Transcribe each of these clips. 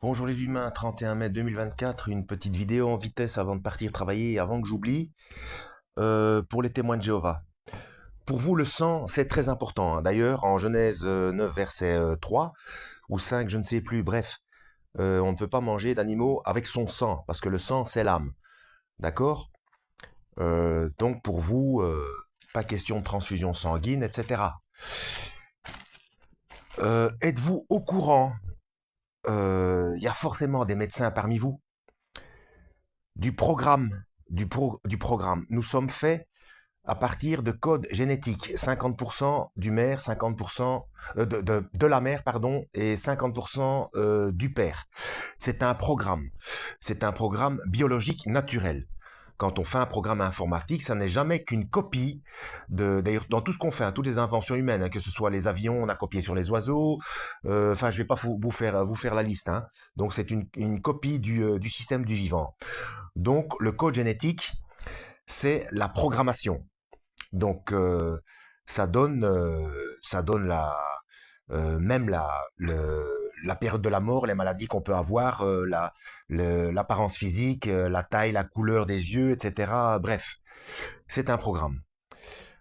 Bonjour les humains, 31 mai 2024, une petite vidéo en vitesse avant de partir travailler et avant que j'oublie, pour les témoins de Jéhovah. Pour vous, le sang, c'est très important, hein. D'ailleurs, en Genèse 9, verset 3 ou 5, je ne sais plus, bref, on ne peut pas manger d'animaux avec son sang, parce que le sang, c'est l'âme. D'accord. Donc pour vous, pas question de transfusion sanguine, etc. Êtes-vous au courant, il y a forcément des médecins parmi vous, du programme, du programme. Nous sommes faits à partir de codes génétiques. 50% du mère, 50% de la mère, pardon, et 50% du père. C'est un programme. C'est un programme biologique naturel. Quand on fait un programme informatique, ça n'est jamais qu'une copie d'ailleurs, dans tout ce qu'on fait, hein, toutes les inventions humaines, hein, que ce soit les avions, on a copié sur les oiseaux. Enfin, je vais pas vous faire la liste, hein. Donc, c'est une copie du système du vivant. Donc, le code génétique, c'est la programmation. Donc, ça donne même la période de la mort, les maladies qu'on peut avoir, l'apparence physique, la taille, la couleur des yeux, etc. Bref, c'est un programme.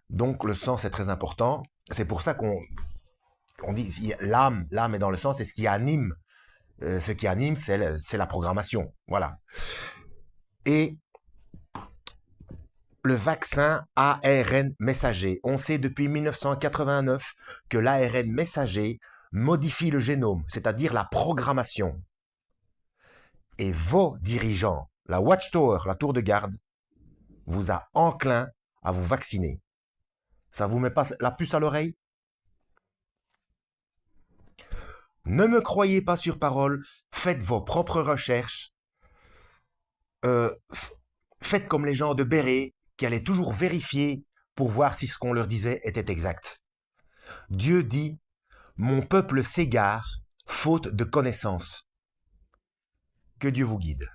Donc, le sang, c'est très important. C'est pour ça qu'on dit l'âme est dans le sang, c'est ce qui anime. Ce qui anime, c'est la programmation. Voilà. Et le vaccin ARN messager. On sait depuis 1989 que l'ARN messager modifie le génome, c'est-à-dire la programmation. Et vos dirigeants, la Watchtower, la tour de garde, vous a enclin à vous vacciner. Ça vous met pas la puce à l'oreille? Ne me croyez pas sur parole, faites vos propres recherches. Euh, Faites comme les gens de Béret qui allaient toujours vérifier pour voir si ce qu'on leur disait était exact. Dieu dit: mon peuple s'égare, faute de connaissance. Que Dieu vous guide.